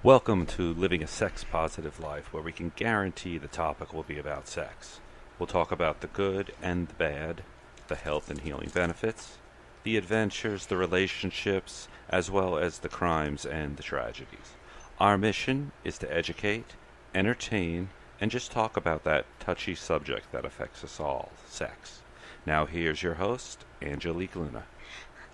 Welcome to Living a Sex-Positive Life, where we can guarantee the topic will be about sex. We'll talk about the good and the bad, the health and healing benefits, the adventures, the relationships, as well as the crimes and the tragedies. Our mission is to educate, entertain, and just talk about that touchy subject that affects us all, sex. Now here's your host, Angelique Luna.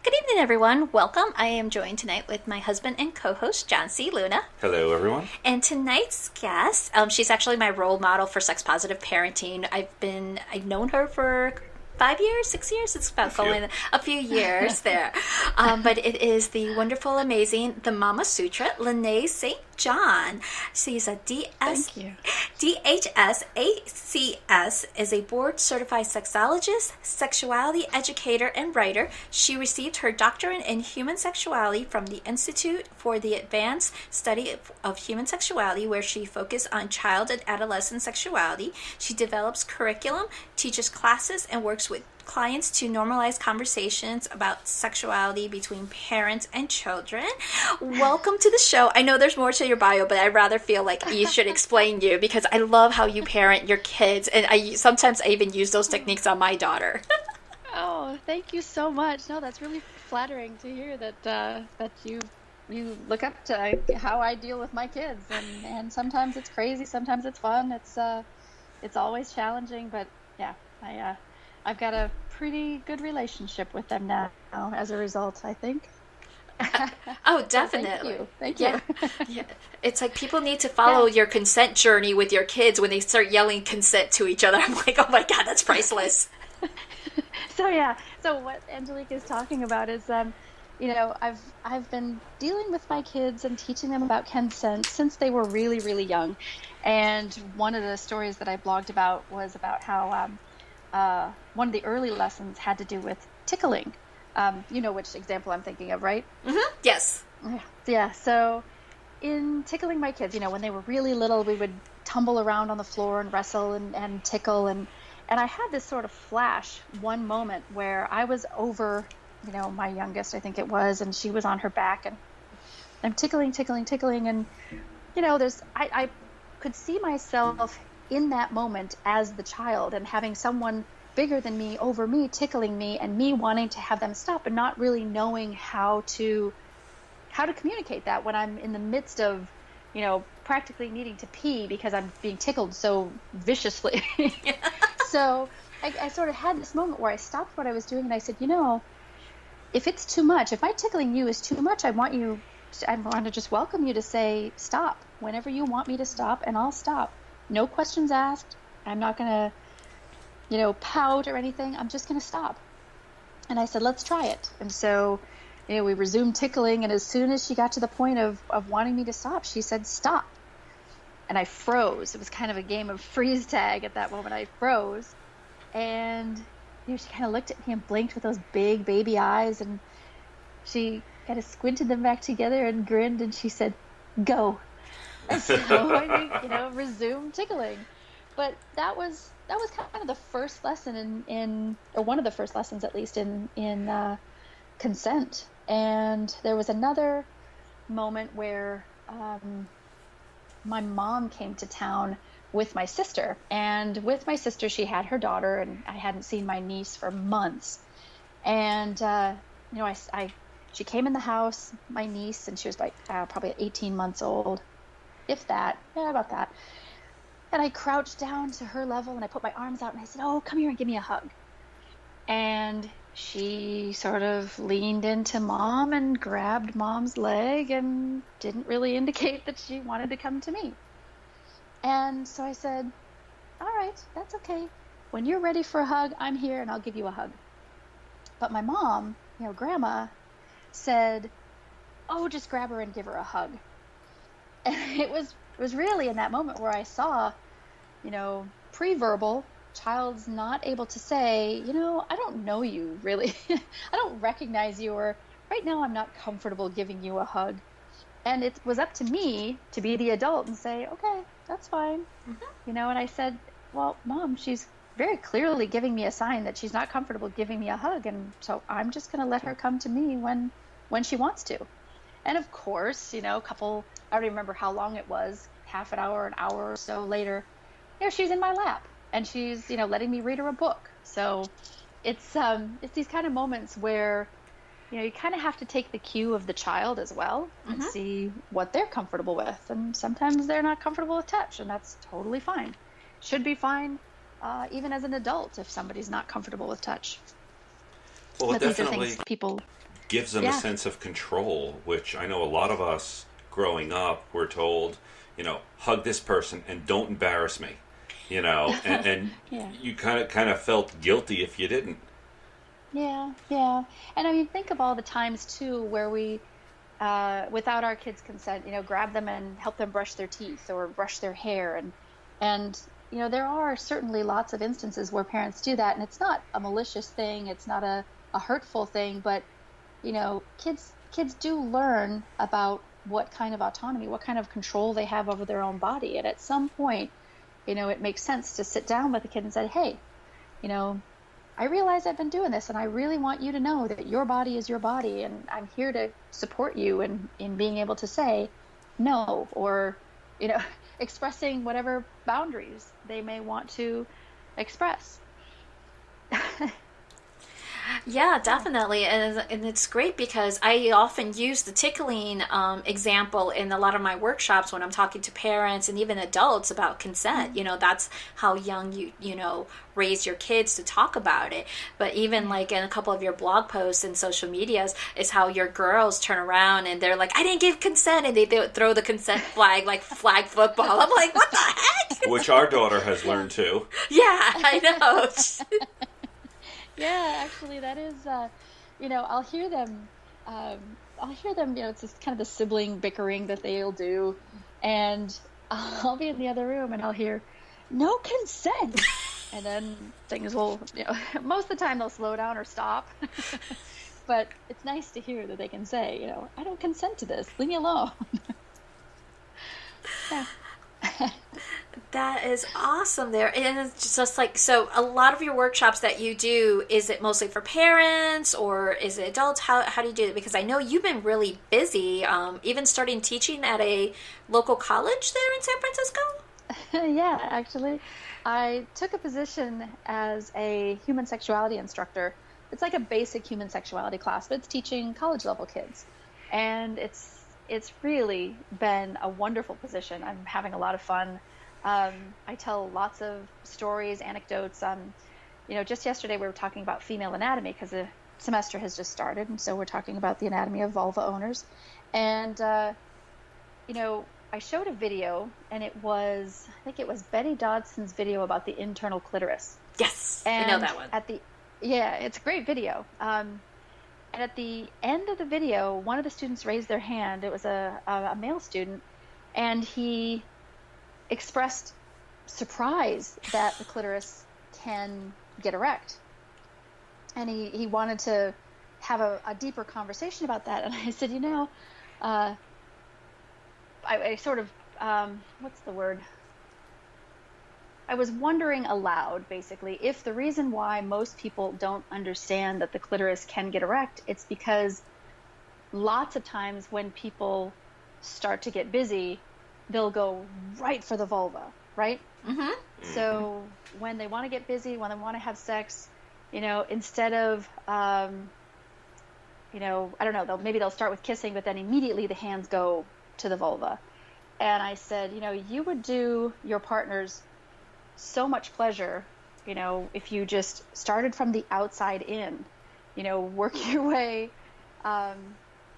Good evening, everyone. Welcome. I am joined tonight with my husband and co-host, John C. Luna. Hello, everyone. And tonight's guest, she's actually my role model for sex-positive parenting. I've known her for 5 years, 6 years. It's about going a few years there. But it is the wonderful, amazing, the MamaSutra, Lanae St. John. She's a DHS ACS, is a board-certified sexologist, sexuality educator, and writer. She received her doctorate in Human Sexuality from the Institute for the Advanced Study of Human Sexuality, where she focused on child and adolescent sexuality. She develops curriculum, teaches classes, and works with clients to normalize conversations about sexuality between parents and children. Welcome to the show. I know there's more to your bio, but I'd rather feel like you should explain you, because I love how you parent your kids, and sometimes I even use those techniques on my daughter. Oh, thank you so much. No, that's really flattering to hear that you look up to how I deal with my kids, and sometimes it's crazy, sometimes it's fun. It's always challenging, but yeah, I've got a pretty good relationship with them now as a result, I think. Oh, definitely. So thank you. Yeah. It's like people need to follow your consent journey with your kids. When they start yelling consent to each other, I'm like, oh my God, that's priceless. So what Angelique is talking about is, I've been dealing with my kids and teaching them about consent since they were really, really young. And one of the stories that I blogged about was about how one of the early lessons had to do with tickling. You know which example I'm thinking of, right? Mm-hmm. Yes. Yeah. So in tickling my kids, when they were really little, we would tumble around on the floor and wrestle and tickle. And I had this sort of flash one moment where I was over, my youngest, I think it was, and she was on her back, and I'm tickling. And, I could see myself in that moment as the child, and having someone bigger than me over me tickling me, and me wanting to have them stop, and not really knowing how to communicate that when I'm in the midst of, practically needing to pee because I'm being tickled so viciously. So I sort of had this moment where I stopped what I was doing, and I said, if it's too much, if my tickling you is too much, I want to just welcome you to say stop whenever you want me to stop, and I'll stop. No questions asked. I'm not going to pout or anything. I'm just going to stop. And I said, let's try it. And so, we resumed tickling. And as soon as she got to the point of wanting me to stop, she said, stop. And I froze. It was kind of a game of freeze tag at that moment. I froze. And, she kind of looked at me and blinked with those big baby eyes. And she kind of squinted them back together and grinned. And she said, go. And so I, resumed tickling. But that was kind of the first lesson or one of the first lessons, at least, in consent. And there was another moment where my mom came to town with my sister. And with my sister, she had her daughter, and I hadn't seen my niece for months. And, she came in the house, my niece, and she was like probably 18 months old, if that. Yeah, about that. And I crouched down to her level, and I put my arms out, and I said, oh, come here and give me a hug. And she sort of leaned into Mom and grabbed Mom's leg and didn't really indicate that she wanted to come to me. And so I said, all right, that's okay. When you're ready for a hug, I'm here, and I'll give you a hug. But my mom, Grandma, said, oh, just grab her and give her a hug. And it was really in that moment where I saw, pre-verbal, child's not able to say, I don't know you really. I don't recognize you, or right now I'm not comfortable giving you a hug. And it was up to me to be the adult and say, okay, that's fine. Mm-hmm. And I said, well, Mom, she's very clearly giving me a sign that she's not comfortable giving me a hug. And so I'm just going to let her come to me when she wants to. And of course, I don't remember how long it was, half an hour or so later, she's in my lap and she's, letting me read her a book. So it's these kind of moments where, you kind of have to take the cue of the child as well and see what they're comfortable with. And sometimes they're not comfortable with touch, and that's totally fine. Should be fine, even as an adult, if somebody's not comfortable with touch. Well, but it these are definitely things people gives them a sense of control, which I know a lot of us growing up were told, hug this person and don't embarrass me, and you kind of felt guilty if you didn't. Yeah. And I mean, think of all the times too where we, without our kids' consent, grab them and help them brush their teeth or brush their hair, and there are certainly lots of instances where parents do that, and it's not a malicious thing, it's not a hurtful thing, but kids do learn about what kind of autonomy, what kind of control they have over their own body, and at some point, it makes sense to sit down with a kid and say, hey, I realize I've been doing this, and I really want you to know that your body is your body, and I'm here to support you in being able to say no, or, expressing whatever boundaries they may want to express. Yeah, definitely. And it's great because I often use the tickling example in a lot of my workshops when I'm talking to parents and even adults about consent. That's how young you raise your kids to talk about it. But even like in a couple of your blog posts and social medias is how your girls turn around and they're like, I didn't give consent, and they throw the consent flag like flag football. I'm like, what the heck? Which our daughter has learned too. Yeah, I know. Yeah, actually, that is, I'll hear them, it's just kind of the sibling bickering that they'll do, and I'll be in the other room and I'll hear, no consent, and then things will, most of the time they'll slow down or stop, but it's nice to hear that they can say, I don't consent to this, leave me alone. Yeah. That is awesome there. And it's just like, so a lot of your workshops that you do, is it mostly for parents or is it adults? How do you do it? Because I know you've been really busy, even starting teaching at a local college there in San Francisco. Yeah, actually, I took a position as a human sexuality instructor. It's like a basic human sexuality class, but it's teaching college level kids. And it's really been a wonderful position. I'm having a lot of fun. I tell lots of stories, anecdotes. Just yesterday we were talking about female anatomy because the semester has just started, and so we're talking about the anatomy of vulva owners. And I showed a video, and I think it was Betty Dodson's video about the internal clitoris. Yes, and I know that one. It's a great video. And at the end of the video, one of the students raised their hand. It was a male student, and he expressed surprise that the clitoris can get erect. And he wanted to have a deeper conversation about that. And I said, I sort of, what's the word? I was wondering aloud, basically, if the reason why most people don't understand that the clitoris can get erect, it's because lots of times when people start to get busy, they'll go right for the vulva, right? Mm-hmm. So when they want to get busy, when they want to have sex, instead of, I don't know, maybe they'll start with kissing, but then immediately the hands go to the vulva. And I said, you would do your partners so much pleasure, if you just started from the outside in, work your way,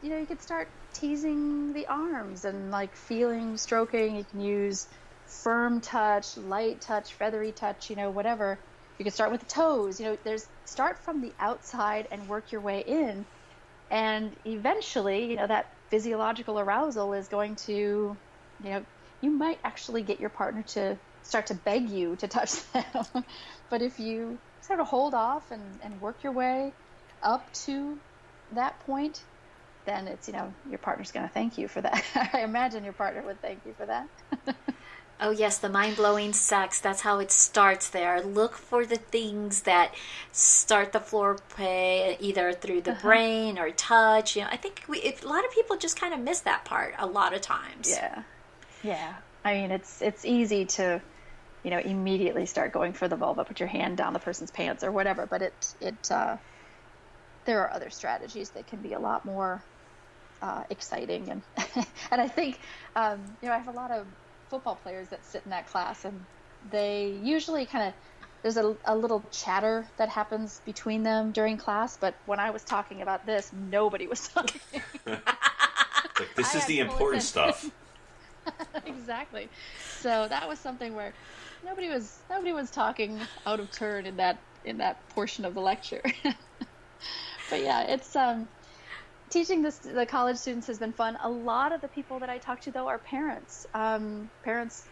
you could start teasing the arms and like feeling, stroking. You can use firm touch, light touch, feathery touch, whatever. You can start with the toes, start from the outside and work your way in. And eventually, that physiological arousal is going to, you might actually get your partner to start to beg you to touch them. But if you sort of hold off and work your way up to that point, then it's, your partner's going to thank you for that. I imagine your partner would thank you for that. Oh, yes, the mind-blowing sex. That's how it starts there. Look for the things that start the foreplay either through the Uh-huh. brain or touch. I think a lot of people just kind of miss that part a lot of times. Yeah. Yeah. I mean, it's easy to, immediately start going for the vulva, put your hand down the person's pants or whatever, but there are other strategies that can be a lot more exciting. And and I think, I have a lot of football players that sit in that class, and they usually there's a little chatter that happens between them during class. But when I was talking about this, nobody was talking. Like, this I is had the full important attention. stuff. Exactly. So that was something where nobody was talking out of turn in that portion of the lecture. But yeah, it's teaching the college students has been fun. A lot of the people that I talk to, though, are parents. Parents,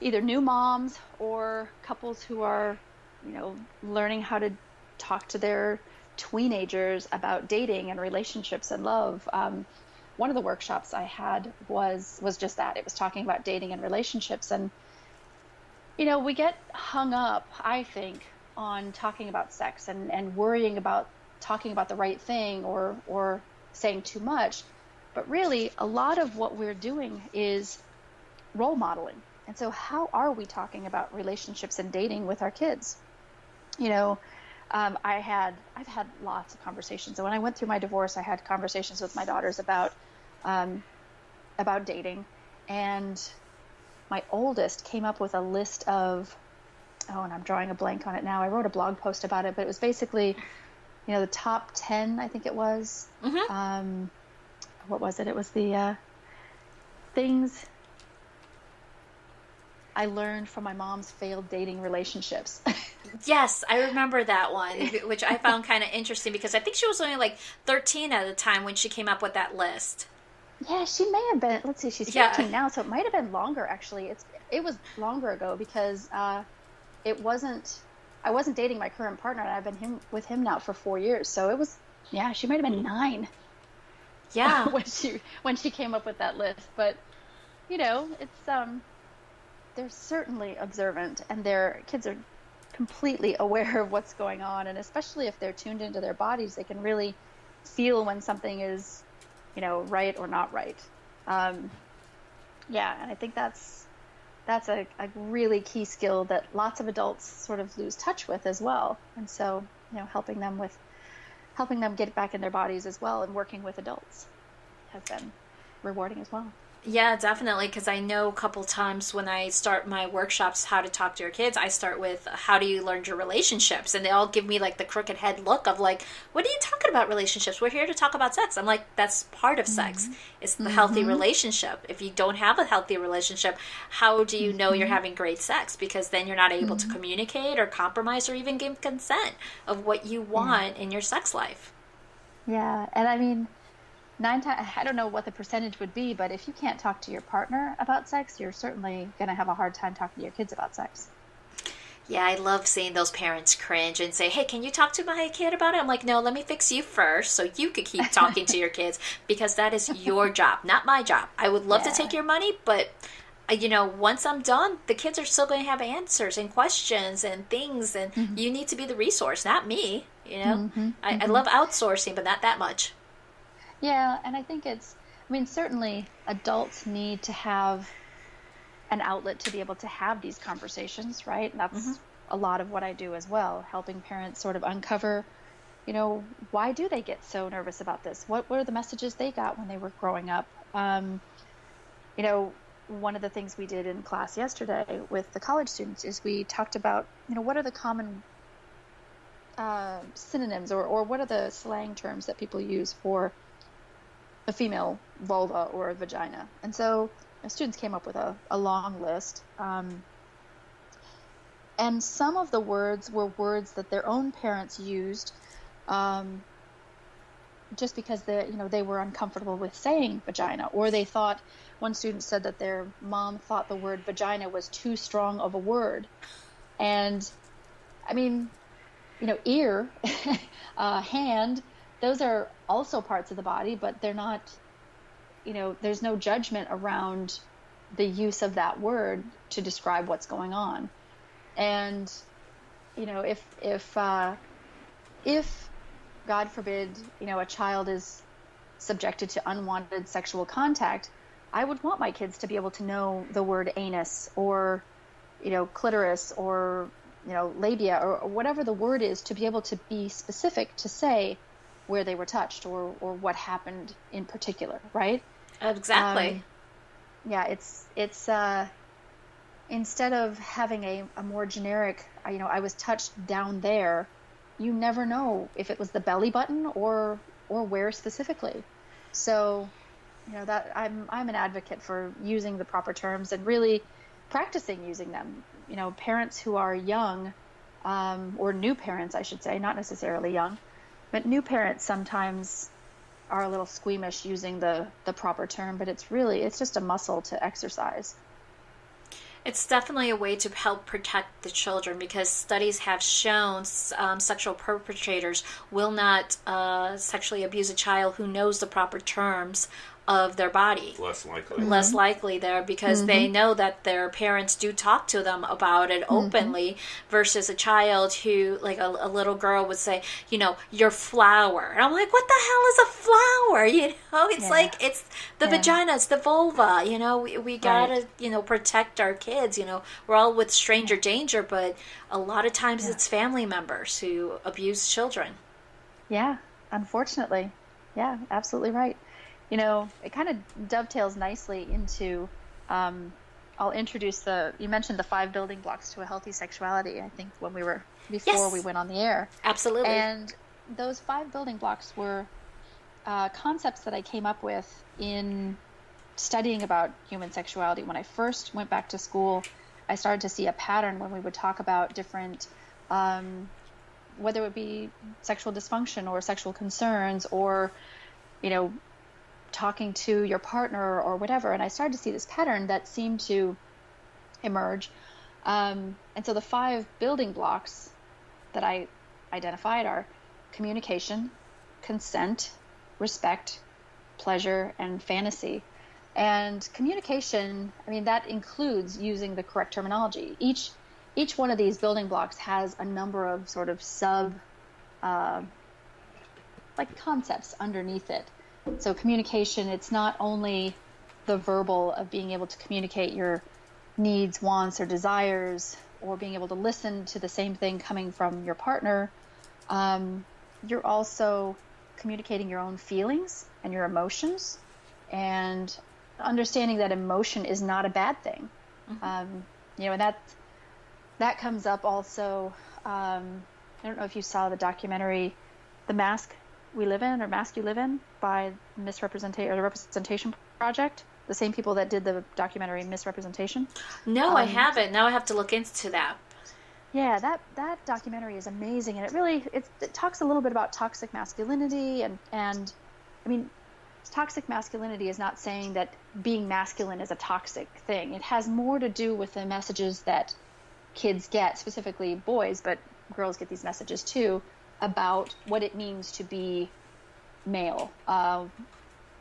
either new moms or couples who are, learning how to talk to their teenagers about dating and relationships and love. One of the workshops I had was just that. It was talking about dating and relationships. And, we get hung up, I think, on talking about sex and worrying about talking about the right thing or saying too much. But really, a lot of what we're doing is role modeling. And so how are we talking about relationships and dating with our kids? I've had lots of conversations. And when I went through my divorce, I had conversations with my daughters about dating. And my oldest came up with a list of, and I'm drawing a blank on it now. I wrote a blog post about it, but it was basically, the top 10, I think it was. Mm-hmm. What was it? It was the things I learned from my mom's failed dating relationships. Yes, I remember that one, which I found kind of interesting because I think she was only like 13 at the time when she came up with that list. Yeah, she may have been. Let's see, she's 15 now, so it might have been longer. Actually, it was longer ago because it wasn't. I wasn't dating my current partner, and I've been with him now for 4 years. So it was. Yeah, she might have been 9. Yeah, when she came up with that list. But it's they're certainly observant, and their kids are completely aware of what's going on, and especially if they're tuned into their bodies, they can really feel when something is, right or not right. And I think that's a really key skill that lots of adults sort of lose touch with as well. And so, helping them get back in their bodies as well, and working with adults has been rewarding as well. yeah, definitely. Because I know a couple times when I start my workshops, how to talk to your kids, I start with how do you learn your relationships, and they all give me like the crooked head look of like, what are you talking about relationships? We're here to talk about sex. I'm like, that's part of sex. It's the healthy relationship. If you don't have a healthy relationship, how do you know you're having great sex? Because then you're not able to communicate or compromise or even give consent of what you want in your sex life. Yeah, and I mean, 9 times, I don't know what the percentage would be, but if you can't talk to your partner about sex, you're certainly going to have a hard time talking to your kids about sex. Yeah, I love seeing those parents cringe and say, hey, can you talk to my kid about it? I'm like, no, let me fix you first so you could keep talking to your kids, because that is your job, not my job. I would love to take your money, but once I'm done, the kids are still going to have answers and questions and things, and you need to be the resource, not me. I love outsourcing, but not that much. Yeah, and I think certainly adults need to have an outlet to be able to have these conversations, right? And that's a lot of what I do as well, helping parents sort of uncover, why do they get so nervous about this? What were the messages they got when they were growing up? One of the things we did in class yesterday with the college students is we talked about, what are the common synonyms or what are the slang terms that people use for a female vulva or a vagina. And so students came up with a long list. And some of the words were words that their own parents used just because they were uncomfortable with saying vagina, or they thought, one student said that their mom thought the word vagina was too strong of a word. And I mean, ear, hand, those are also parts of the body, but they're not, there's no judgment around the use of that word to describe what's going on. And, if God forbid, a child is subjected to unwanted sexual contact, I would want my kids to be able to know the word anus or, clitoris or, labia or whatever the word is, to be able to be specific to say where they were touched or what happened in particular, right? Exactly. Yeah, it's instead of having a more generic, I was touched down there, you never know if it was the belly button or where specifically. So, that I'm an advocate for using the proper terms and really practicing using them. Parents who are young, or new parents, I should say, not necessarily young, but new parents sometimes are a little squeamish using the proper term, but it's just a muscle to exercise. It's definitely a way to help protect the children, because studies have shown sexual perpetrators will not sexually abuse a child who knows the proper terms of their body. Less likely there, because they know that their parents do talk to them about it openly, versus a child who, like a little girl would say, your flower. And I'm like, what the hell is a flower? It's like, it's the vagina, it's the vulva. We gotta, protect our kids. We're all with stranger danger, but a lot of times it's family members who abuse children. Yeah, unfortunately. Yeah, absolutely right. It kind of dovetails nicely into, I'll introduce you mentioned the 5 building blocks to a healthy sexuality, I think, before we went on the air. Absolutely. And those 5 building blocks were concepts that I came up with in studying about human sexuality. When I first went back to school, I started to see a pattern when we would talk about different, whether it would be sexual dysfunction or sexual concerns or, talking to your partner or whatever. And I started to see this pattern that seemed to emerge. And so the 5 building blocks that I identified are communication, consent, respect, pleasure, and fantasy. And communication, that includes using the correct terminology. Each one of these building blocks has a number of sort of concepts underneath it. So communication, it's not only the verbal of being able to communicate your needs, wants, or desires, or being able to listen to the same thing coming from your partner. You're also communicating your own feelings and your emotions, and understanding that emotion is not a bad thing. And that comes up also. I don't know if you saw the documentary, The Mask We Live In, or Mask You Live In, by the Representation Project, the same people that did the documentary Misrepresentation. No, I haven't. Now I have to look into that. Yeah, that documentary is amazing, and it talks a little bit about toxic masculinity, and toxic masculinity is not saying that being masculine is a toxic thing. It has more to do with the messages that kids get, specifically boys, but girls get these messages too, about what it means to be male.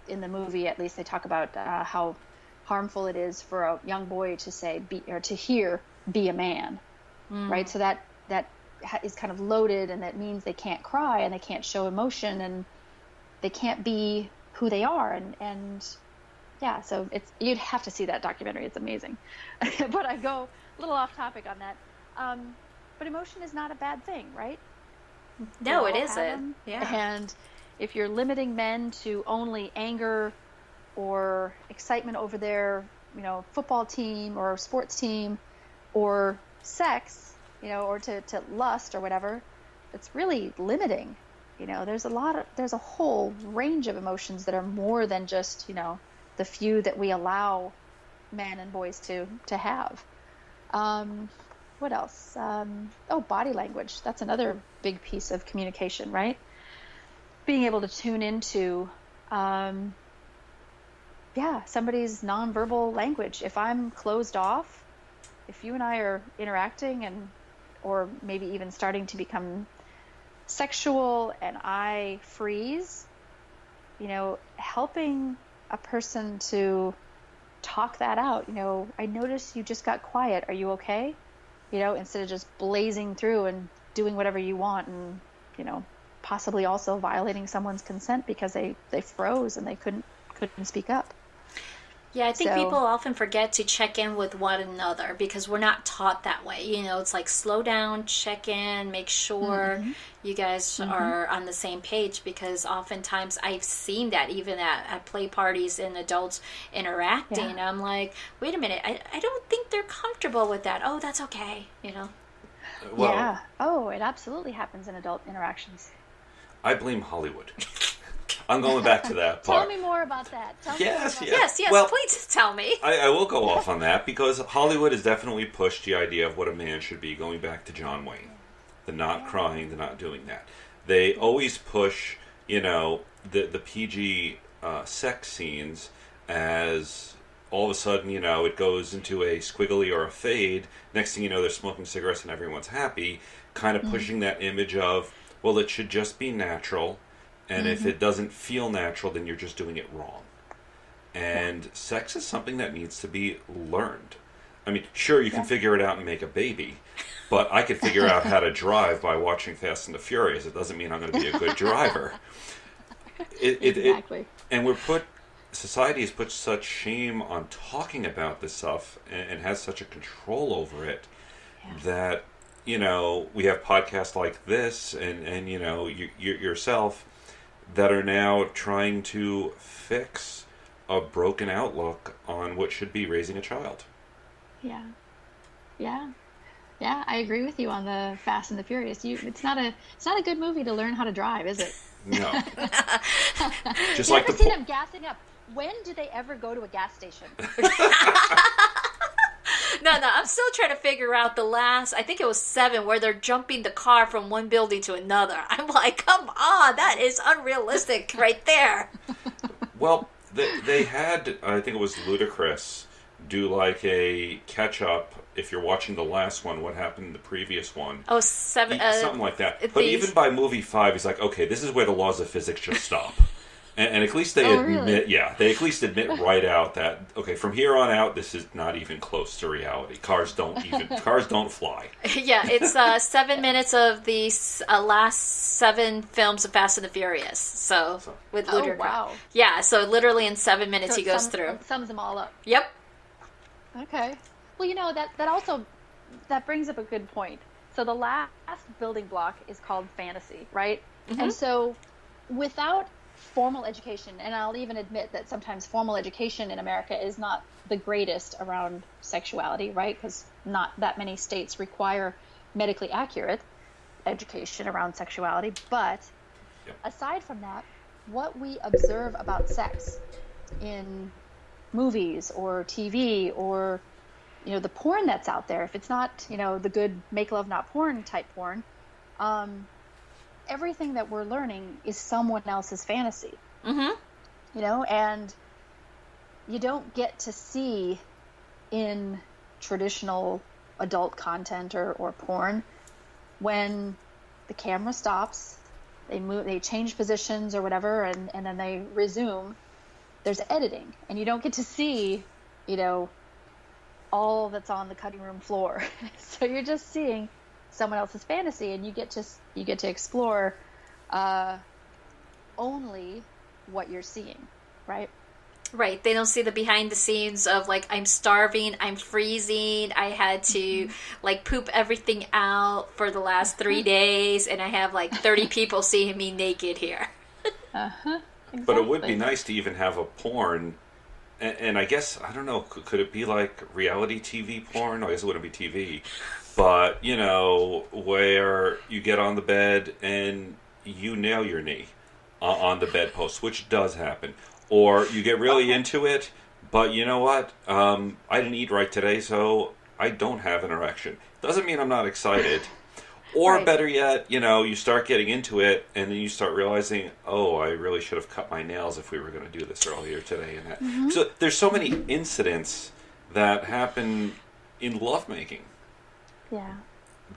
In the movie, at least, they talk about how harmful it is for a young boy to say to hear "be a man," right? So that is kind of loaded, and that means they can't cry and they can't show emotion and they can't be who they are. And yeah, so you'd have to see that documentary. It's amazing. But I go a little off topic on that. But emotion is not a bad thing, right? No, it isn't. Yeah. And if you're limiting men to only anger or excitement over their, football team or sports team or sex, or to lust or whatever, it's really limiting. There's a whole range of emotions that are more than just, the few that we allow men and boys to have. What else? Body language. That's another big piece of communication, right? Being able to tune into, somebody's nonverbal language. If I'm closed off, if you and I are interacting or maybe even starting to become sexual and I freeze, helping a person to talk that out. I noticed you just got quiet. Are you okay? Instead of just blazing through and doing whatever you want and, possibly also violating someone's consent because they froze and they couldn't speak up. Yeah, I think people often forget to check in with one another because we're not taught that way. It's like slow down, check in, make sure you guys are on the same page, because oftentimes I've seen that even at play parties and adults interacting. Yeah. I'm like, wait a minute, I don't think they're comfortable with that. Oh, that's okay, Well, yeah. Oh, it absolutely happens in adult interactions. I blame Hollywood. I'm going back to that part. Tell me more about that. Yes, well, please tell me. I will go off on that because Hollywood has definitely pushed the idea of what a man should be, going back to John Wayne. The not crying, the not doing that. They always push, the PG sex scenes as all of a sudden, it goes into a squiggly or a fade. Next thing you know, they're smoking cigarettes and everyone's happy, kind of pushing that image of, well, it should just be natural. And if it doesn't feel natural, then you're just doing it wrong. And sex is something that needs to be learned. I mean, sure, you can figure it out and make a baby, but I could figure out how to drive by watching Fast and the Furious. It doesn't mean I'm going to be a good driver. Exactly. And society has put such shame on talking about this stuff and has such a control over it that, we have podcasts like this and you yourself that are now trying to fix a broken outlook on what should be raising a child. Yeah, I agree with you on the Fast and the Furious. It's not a good movie to learn how to drive, is it? No. Just you like ever see them gassing up? When do they ever go to a gas station? No, I'm still trying to figure out the last, I think it was 7, where they're jumping the car from one building to another. I'm like, come on, that is unrealistic right there. Well, they had, I think it was Ludacris, do like a catch-up, if you're watching the last one, what happened in the previous one. Oh, 7. Something like that. But even by movie 5, he's like, okay, this is where the laws of physics just stop. And at least they admit, they at least admit right out that, okay, from here on out, this is not even close to reality. Cars don't fly. Yeah, it's 7 minutes of the last 7 films of Fast and the Furious. So with Ludacris. Oh, wow. Yeah, so literally in 7 minutes he goes through. Sums them all up. Yep. Okay. Well, that brings up a good point. So the last building block is called fantasy, right? Mm-hmm. And so without formal education, and I'll even admit that sometimes formal education in America is not the greatest around sexuality, right? Because not that many states require medically accurate education around sexuality. But aside from that, what we observe about sex in movies or TV or, the porn that's out there, if it's not, the good make love not porn type porn, everything that we're learning is someone else's fantasy. Mm-hmm. And you don't get to see in traditional adult content or porn when the camera stops, they change positions or whatever, and then they resume. There's editing, and you don't get to see, all that's on the cutting room floor. So you're just seeing someone else's fantasy, and you get to explore only what you're seeing, right? Right. They don't see the behind the scenes of like, I'm starving, I'm freezing, I had to like poop everything out for the last 3 days, and I have like 30 people seeing me naked here. Exactly. But it would be nice to even have a porn, and I guess, I don't know, could it be like reality TV porn? I guess it wouldn't be TV. But, where you get on the bed and you nail your knee on the bedpost, which does happen. Or you get really into it, but you know what? I didn't eat right today, so I don't have an erection. Doesn't mean I'm not excited. Or better yet, you start getting into it, and then you start realizing, oh, I really should have cut my nails if we were going to do this earlier today. And that. Mm-hmm. So there's so many incidents that happen in lovemaking. Yeah.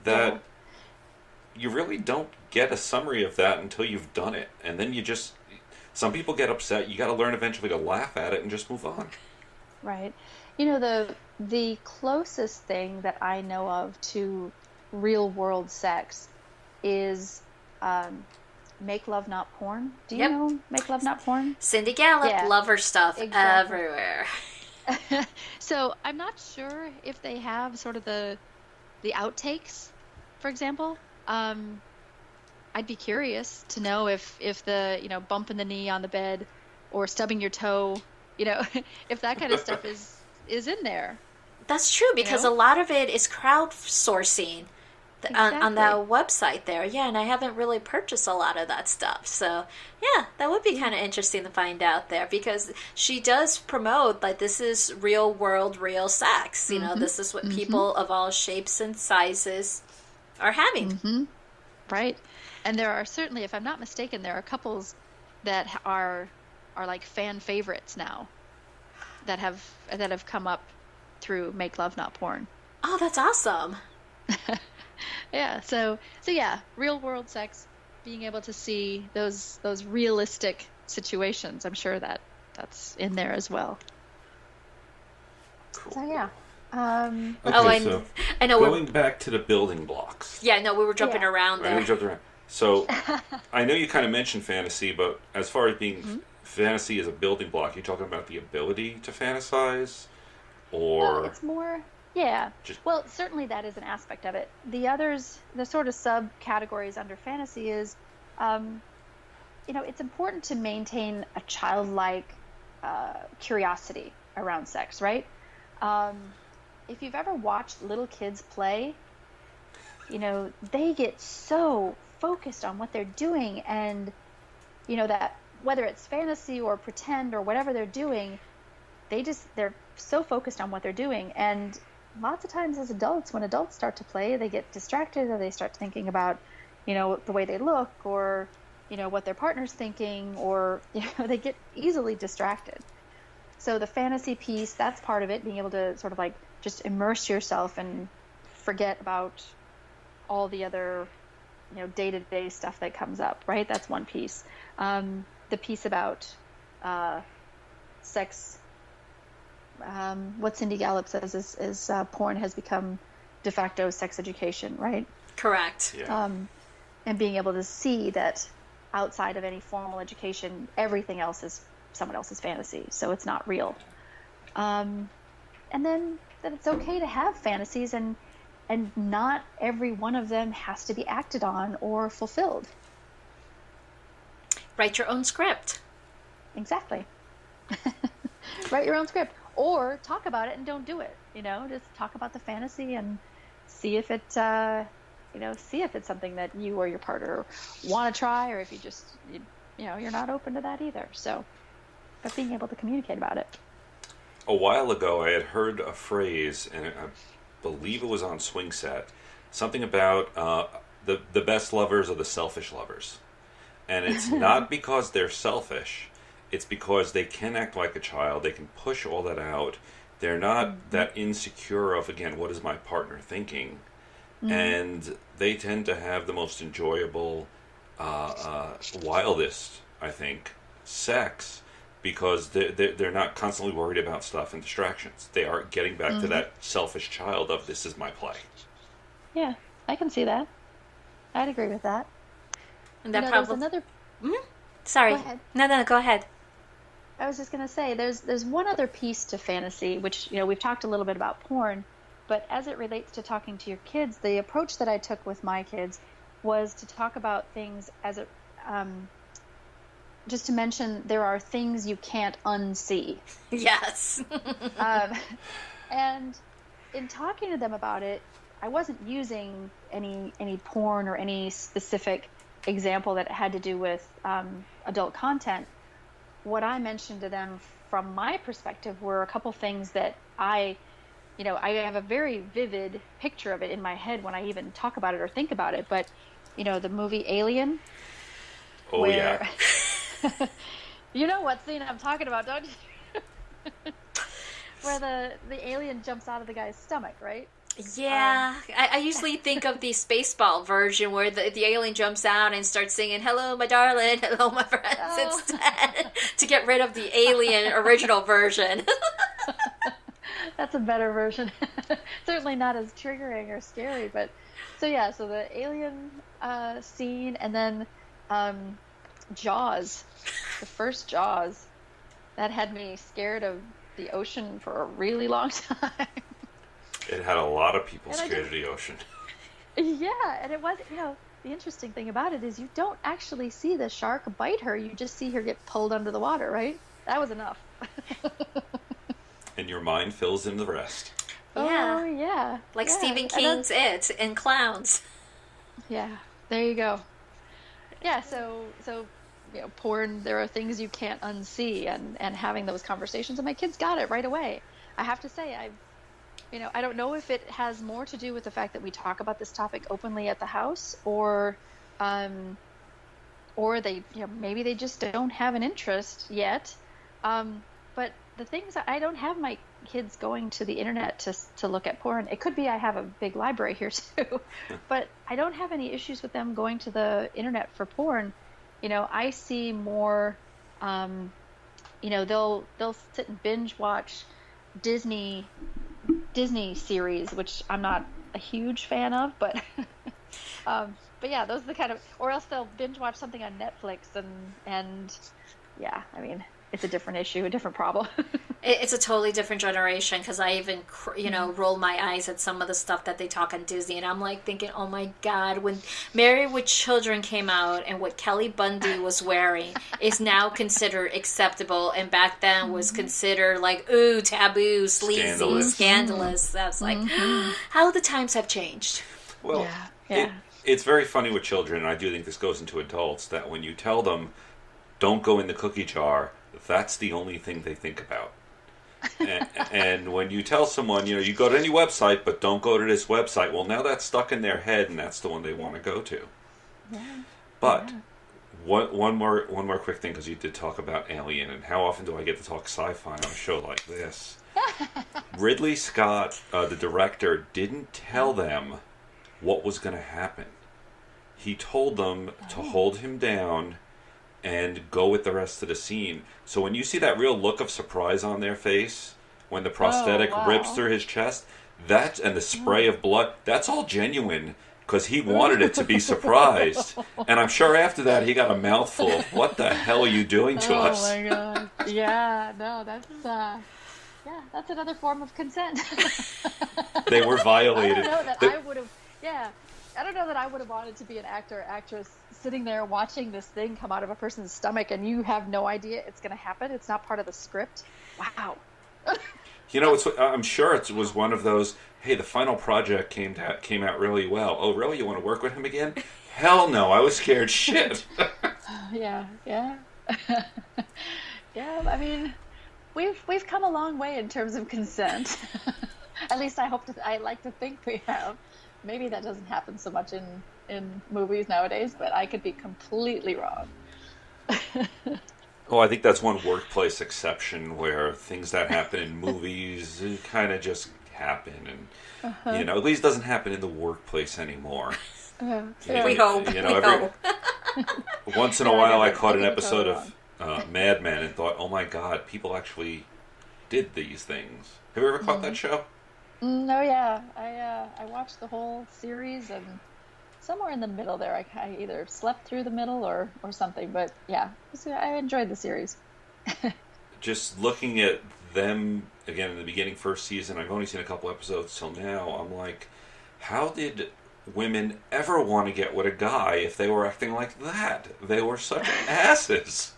That you really don't get a summary of that until you've done it. And then some people get upset. You got to learn eventually to laugh at it and just move on. Right. You know, the closest thing that I know of to real world sex is make love not porn. Do you Yep. know make love not porn? Cindy Gallup, Yeah, love her stuff exactly. everywhere. So I'm not sure if they have sort of the outtakes, for example. I'd be curious to know if the, you know, bumping the knee on the bed or stubbing your toe, you know, if that kind of stuff is in there, That's true, you because know? a lot of it is crowdsourcing on that Exactly. website there. Yeah, and I haven't really purchased a lot of that stuff. So, yeah, that would be kind of interesting to find out there, because she does promote, like, this is real world, real sex. You know, Mm-hmm. this is what Mm-hmm. people of all shapes and sizes are having. Mm-hmm. Right. And there are certainly, if I'm not mistaken, there are couples that are like fan favorites now that have come up through Make Love Not Porn. Oh, that's awesome. Yeah, so yeah, real world sex, being able to see those realistic situations, I'm sure that's in there as well. Cool. So yeah. Okay, I know going back to the building blocks. Yeah, no, we were jumping Yeah. around I know there. we jumped around. So, I know you kind of mentioned fantasy, but as far as being fantasy as a building block, you're talking about the ability to fantasize, Well, or it's more, yeah. just Well, certainly that is an aspect of it. The others, the sort of subcategories under fantasy is, you know, it's important to maintain a childlike curiosity around sex, right? If you've ever watched little kids play, you know, they get so focused on what they're doing, and, you know, that whether it's fantasy or pretend or whatever they're doing, they're so focused on what they're doing. And lots of times as adults, when adults start to play, they get distracted, or they start thinking about, you know, the way they look, or, you know, what their partner's thinking, or, you know, they get easily distracted. So the fantasy piece, that's part of it, being able to sort of like just immerse yourself and forget about all the other, you know, day-to-day stuff that comes up, right? That's one piece. The piece about sex, what Cindy Gallup says is porn has become de facto sex education, right? Correct. yeah. And being able to see that outside of any formal education, everything else is someone else's fantasy, so it's not real. And then that it's okay to have fantasies, and not every one of them has to be acted on or fulfilled. Write your own script. Exactly. Write your own script, or talk about it and don't do it. You know, just talk about the fantasy and see if it, see if it's something that you or your partner want to try, or if you're not open to that either. So, but being able to communicate about it. A while ago, I had heard a phrase, and I believe it was on Swing Set, something about the best lovers are the selfish lovers. And it's not because they're selfish, it's because they can act like a child, they can push all that out. They're not that insecure of, again, what is my partner thinking? And they tend to have the most enjoyable, wildest, I think, sex, because they're not constantly worried about stuff and distractions. They are getting back to that selfish child of, this is my play. Yeah, I can see that. I'd agree with that. And that There's probably. another. Sorry. Go ahead. No, go ahead. I was just going to say, there's one other piece to fantasy, which, you know, we've talked a little bit about porn, but as it relates to talking to your kids, the approach that I took with my kids was to talk about things as a, just to mention there are things you can't unsee. Yes. And in talking to them about it, I wasn't using any porn or any specific example that had to do with adult content. What I mentioned to them from my perspective were a couple things that I have a very vivid picture of it in my head when I even talk about it or think about it. But, you know, the movie Alien. Oh, where, yeah. you know what scene I'm talking about, don't you? Where the alien jumps out of the guy's stomach, right? Yeah, I usually think of the Spaceball version where the alien jumps out and starts singing "Hello, my darling, hello, my friends" instead, to get rid of the alien original version. That's a better version. Certainly not as triggering or scary, but so the alien scene, and then Jaws, the first Jaws, that had me scared of the ocean for a really long time. It had a lot of people scared of the ocean. Yeah, and it was, the interesting thing about it is you don't actually see the shark bite her. You just see her get pulled under the water, right? That was enough. And your mind fills in the rest. Yeah. Oh, yeah. Like yeah. Stephen King's It and Clowns. Yeah, there you go. Yeah, so porn, there are things you can't unsee, and having those conversations, and my kids got it right away. I have to say, I don't know if it has more to do with the fact that we talk about this topic openly at the house, or they, maybe they just don't have an interest yet. But the things, I don't have my kids going to the internet to look at porn. It could be I have a big library here too, but I don't have any issues with them going to the internet for porn. I see more, they'll sit and binge watch Disney series, which I'm not a huge fan of, but yeah, those are the kind of, or else they'll binge watch something on Netflix, and yeah, I mean, it's a different issue, a different problem. It's a totally different generation, because I even, roll my eyes at some of the stuff that they talk on Disney, and I'm like thinking, oh my God, when Married with Children came out and what Kelly Bundy was wearing is now considered acceptable, and back then was considered like, ooh, taboo, sleazy, scandalous. That's like, how the times have changed. Well, it's very funny with children, and I do think this goes into adults, that when you tell them, don't go in the cookie jar, that's the only thing they think about. And when you tell someone, you go to any website, but don't go to this website, well, now that's stuck in their head, and that's the one they want to go to. Yeah. But one more quick thing, because you did talk about Alien, and how often do I get to talk sci-fi on a show like this? Ridley Scott, the director, didn't tell them what was going to happen. He told them to hold him down and go with the rest of the scene. So when you see that real look of surprise on their face, when the prosthetic rips through his chest, and the spray of blood, that's all genuine, because he wanted it to be surprised. And I'm sure after that he got a mouthful of, what the hell are you doing to us? Oh my God. Yeah, no, that's another form of consent. They were violated. I don't know that I would have wanted to be an actor or actress sitting there watching this thing come out of a person's stomach, and you have no idea it's going to happen. It's not part of the script. Wow. I'm sure it was one of those, hey, the final project came out really well. Oh, really? You want to work with him again? Hell no, I was scared shit. Yeah. Yeah, I mean, we've come a long way in terms of consent. At least I like to think we have. Maybe that doesn't happen so much in movies nowadays, but I could be completely wrong. Oh, I think that's one workplace exception, where things that happen in movies kind of just happen, and at least doesn't happen in the workplace anymore. We hope. Once in a while, I caught an episode of Mad Men and thought, oh my God, people actually did these things. Have you ever caught that show? No, yeah. I watched the whole series, and somewhere in the middle there, I either slept through the middle or something. But yeah, I enjoyed the series. Just looking at them again in the beginning, first season, I've only seen a couple episodes till now. I'm like, how did women ever want to get with a guy if they were acting like that? They were such asses.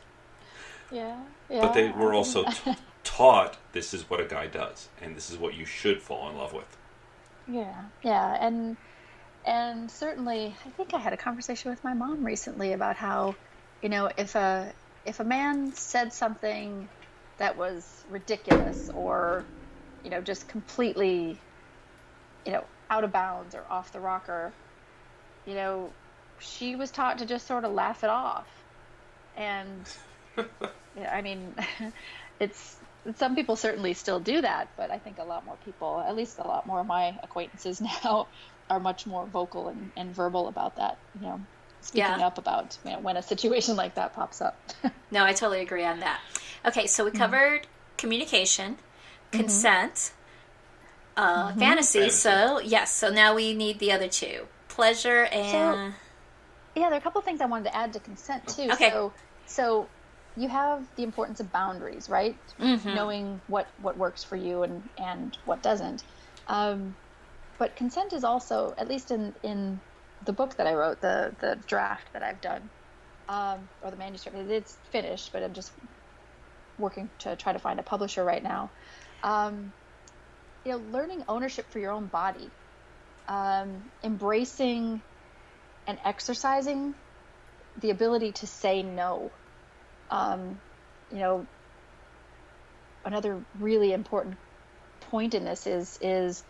Yeah. But they were also taught this is what a guy does, and this is what you should fall in love with. Yeah, and certainly, I think I had a conversation with my mom recently about how, if a man said something that was ridiculous or, just completely, out of bounds or off the rocker, she was taught to just sort of laugh it off. And I mean, some people certainly still do that, but I think a lot more people, at least a lot more of my acquaintances now, are much more vocal and verbal about that, speaking up about when a situation like that pops up. No, I totally agree on that. Okay, so we covered communication, consent, fantasy. So, yes. So now we need the other two. Pleasure and... Yeah, there are a couple of things I wanted to add to consent, too. Okay. So you have the importance of boundaries, right? Knowing what works for you and what doesn't. But consent is also, at least in the book that I wrote, the draft that I've done, or the manuscript, it's finished, but I'm just working to try to find a publisher right now. Learning ownership for your own body, embracing and exercising the ability to say no. Another really important point in this is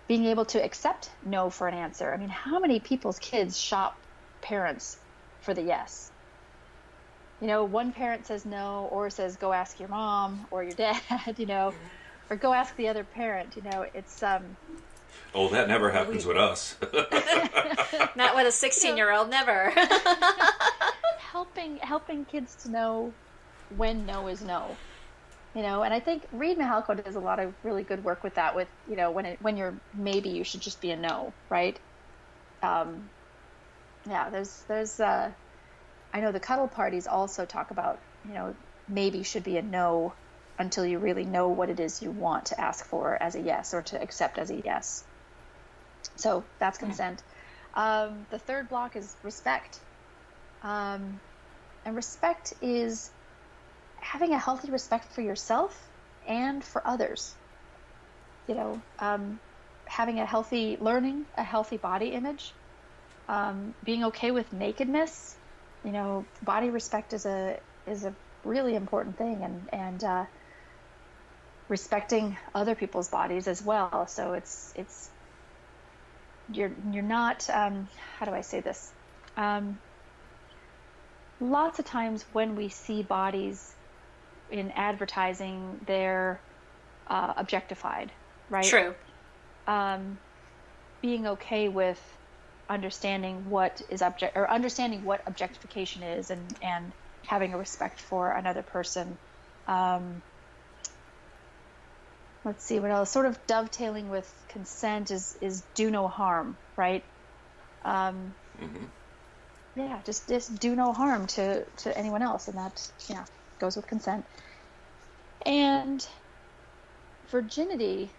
being able to accept no for an answer. I mean, how many people's kids shop parents for the yes? One parent says no, or says go ask your mom or your dad, or go ask the other parent. It's Oh, that never happens with us. Not with a 16-year-old, never. helping kids to know when no is no. And I think Reid Mihalko does a lot of really good work with that. With when you're maybe, you should just be a no, right? There's I know the cuddle parties also talk about maybe should be a no until you really know what it is you want to ask for as a yes, or to accept as a yes. So that's consent. The third block is respect, and respect is having a healthy respect for yourself and for others. Having a healthy body image, being okay with nakedness. Body respect is a really important thing, and respecting other people's bodies as well. So it's you're not how do I say this? Lots of times when we see bodies in advertising, they're objectified, right? True. Being okay with understanding what objectification is, and having a respect for another person. Let's see what else. Sort of dovetailing with consent is do no harm, right? Yeah, just do no harm to anyone else, and that goes with consent. And virginity,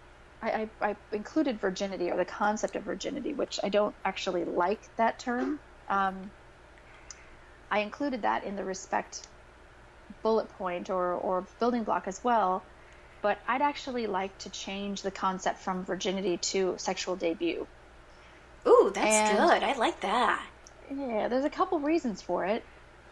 I included virginity, or the concept of virginity, which I don't actually like that term. I included that in the respect bullet point or building block as well, but I'd actually like to change the concept from virginity to sexual debut. Ooh, that's good. I like that. Yeah, there's a couple reasons for it.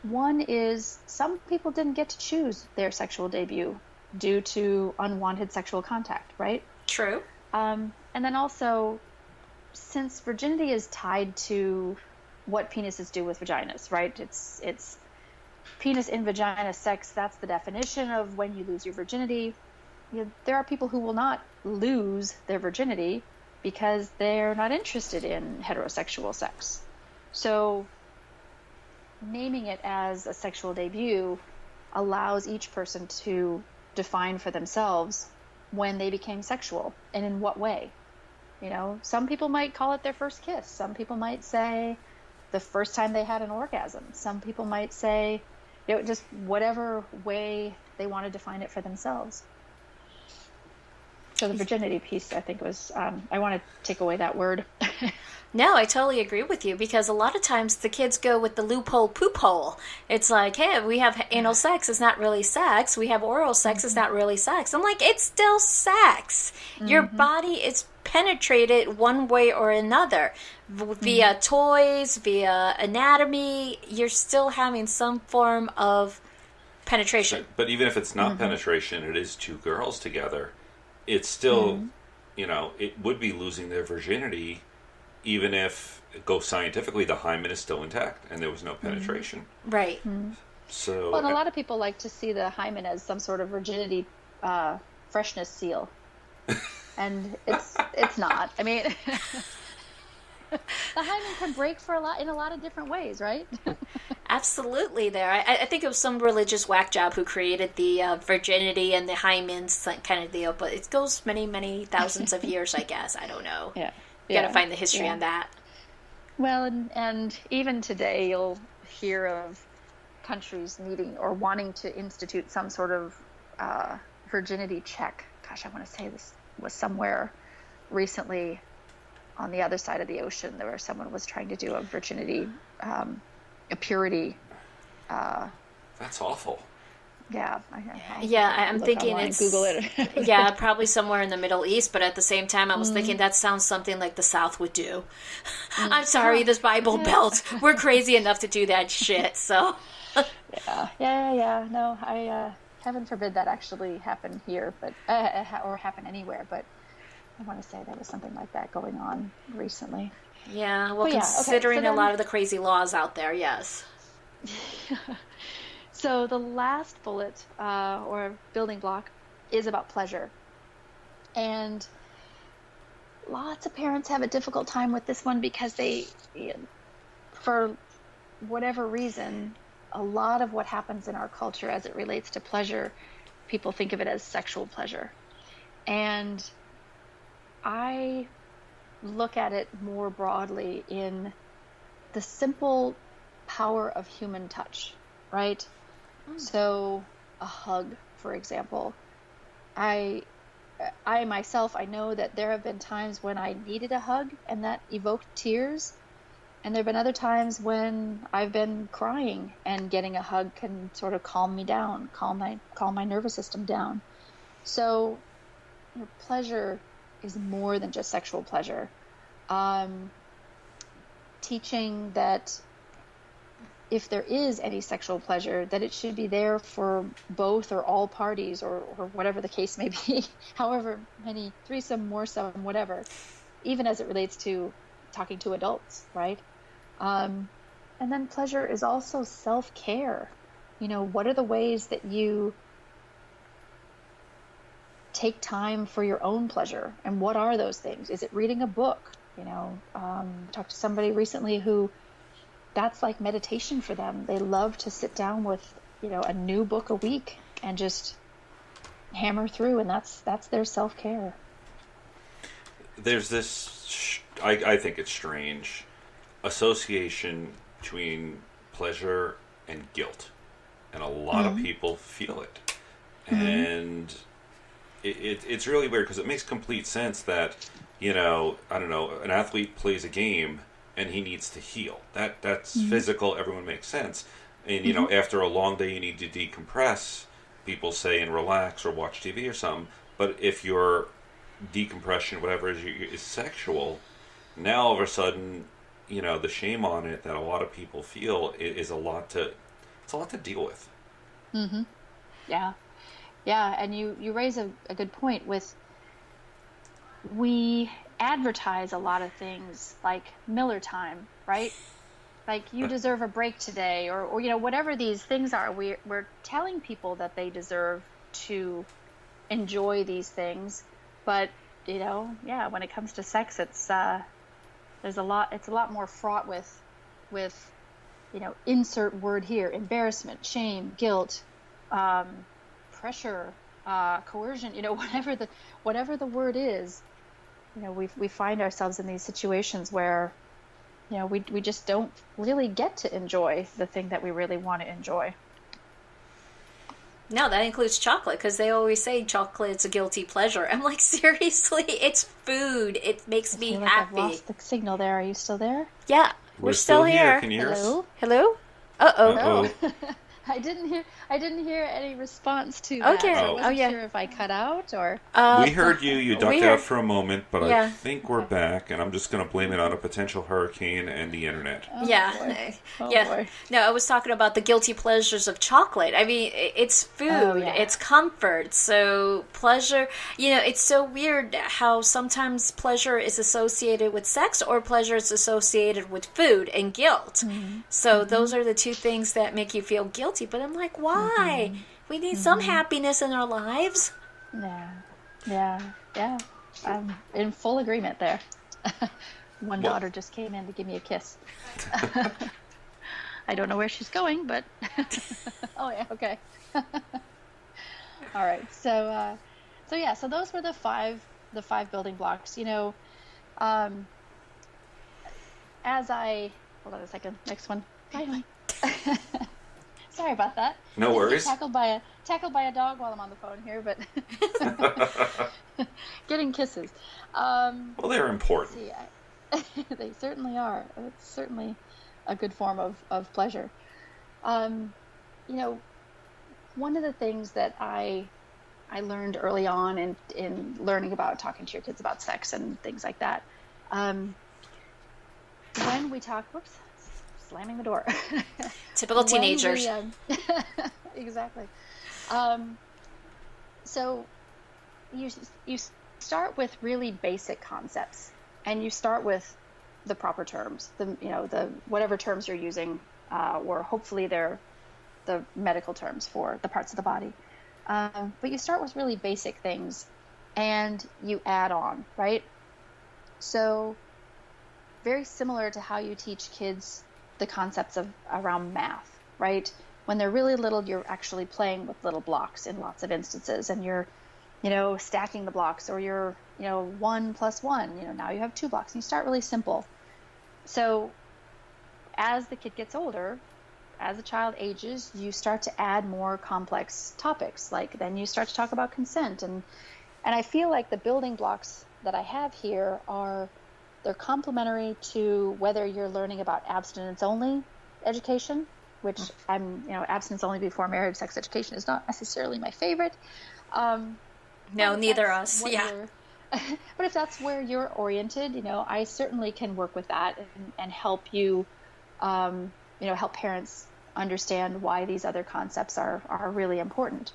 One is some people didn't get to choose their sexual debut due to unwanted sexual contact, right? True. And then also, since virginity is tied to what penises do with vaginas, right? It's penis in vagina sex. That's the definition of when you lose your virginity. There are people who will not lose their virginity because they're not interested in heterosexual sex. So naming it as a sexual debut allows each person to define for themselves when they became sexual and in what way. Some people might call it their first kiss. Some people might say the first time they had an orgasm. Some people might say, just whatever way they want to define it for themselves. So the virginity piece, I think, was, I want to take away that word. No, I totally agree with you, because a lot of times the kids go with the loophole poop hole. It's like, hey, we have anal sex, it's not really sex. We have oral sex, it's not really sex. I'm like, it's still sex. Your body is penetrated one way or another. Via toys, via anatomy, you're still having some form of penetration. But even if it's not penetration, it is two girls together. It's still, it would be losing their virginity, even if, scientifically, the hymen is still intact and there was no penetration. Right. So, well, and a lot of people like to see the hymen as some sort of virginity freshness seal, and it's not. I mean, the hymen can break in a lot of different ways, right? absolutely there. I think it was some religious whack job who created the virginity and the hymens kind of deal, but it goes many, many thousands of years, I guess. I don't know. Yeah. You got to find the history on that. Well, and even today you'll hear of countries needing or wanting to institute some sort of virginity check. Gosh, I want to say this was somewhere recently on the other side of the ocean where someone was trying to do a virginity, a purity. That's awful. Yeah. I'm thinking it's Google it. yeah, probably somewhere in the Middle East, but at the same time I was thinking that sounds something like the South would do. I'm sorry, this Bible Belt, we're crazy enough to do that shit, so. Yeah. No, heaven forbid that actually happen here, but or happen anywhere, but I want to say there was something like that going on recently. Yeah, well, considering a lot of the crazy laws out there, yes. So the last bullet, or building block, is about pleasure. And lots of parents have a difficult time with this one because they, for whatever reason, a lot of what happens in our culture as it relates to pleasure, people think of it as sexual pleasure. And I look at it more broadly in the simple power of human touch, right? So a hug, for example, I myself, I know that there have been times when I needed a hug and that evoked tears. And there have been other times when I've been crying and getting a hug can sort of calm me down, calm my nervous system down. So pleasure is more than just sexual pleasure. Teaching that if there is any sexual pleasure, that it should be there for both or all parties or whatever the case may be, however many, threesome, moresome, whatever, even as it relates to talking to adults, right? And then pleasure is also self-care. What are the ways that you take time for your own pleasure? And what are those things? Is it reading a book? Talked to somebody recently who that's like meditation for them. They love to sit down with, a new book a week and just hammer through, and that's their self-care. There's this, I think it's strange, association between pleasure and guilt. And a lot of people feel it. And it's really weird because it makes complete sense that, I don't know, an athlete plays a game and he needs to heal. That's physical, everyone makes sense. And, after a long day you need to decompress, people say, and relax or watch TV or something. But if your decompression, whatever is sexual, now all of a sudden, the shame on it that a lot of people feel is a lot to deal with. Yeah, and you raise a good point with, we advertise a lot of things like Miller time, right? Like, you deserve a break today, or whatever these things are. We're telling people that they deserve to enjoy these things, but when it comes to sex, it's it's a lot more fraught with insert word here: embarrassment, shame, guilt, pressure, coercion, whatever the word is. We find ourselves in these situations where we just don't really get to enjoy the thing that we really want to enjoy. No, that includes chocolate, because they always say chocolate's a guilty pleasure. I'm like, seriously, it's food. It makes me happy. I've lost the signal there. Are you still there? Yeah, we're still here. Can you hear us? Hello? Uh-oh. No. I didn't hear any response to that. Okay. So I wasn't sure if I cut out or... we heard you. You ducked out for a moment, but I think we're back, and I'm just going to blame it on a potential hurricane and the internet. Boy. No, I was talking about the guilty pleasures of chocolate. I mean, it's food. It's comfort. So pleasure, it's so weird how sometimes pleasure is associated with sex or pleasure is associated with food and guilt. So those are the two things that make you feel guilty. But I'm like, why? We need some happiness in our lives. Yeah. I'm in full agreement there. One daughter just came in to give me a kiss. I don't know where she's going, but oh yeah, okay. All right. So those were the five building blocks. As I hold on a second. Next one. Bye. Sorry about that. No worries. Tackled by a dog while I'm on the phone here, but getting kisses. Well, they're important. They certainly are. It's certainly a good form of pleasure. One of the things that I learned early on in learning about talking to your kids about sex and things like that, when we talk, slamming the door. Typical teenagers. Exactly. So you start with really basic concepts, and you start with the proper terms, the whatever terms you're using, or hopefully they're the medical terms for the parts of the body. But you start with really basic things, and you add on, right? So very similar to how you teach kids the concepts around math, right? When they're really little, you're actually playing with little blocks in lots of instances, and you're, stacking the blocks, or you're, 1 plus 1, now you have 2 blocks, and you start really simple. So as the kid gets older, as the child ages, you start to add more complex topics, like then you start to talk about consent, and I feel like the building blocks that I have here they're complementary to whether you're learning about abstinence-only education, which abstinence only before marriage sex education is not necessarily my favorite. No, neither us. Yeah. But if that's where you're oriented, I certainly can work with that and help you, help parents understand why these other concepts are really important.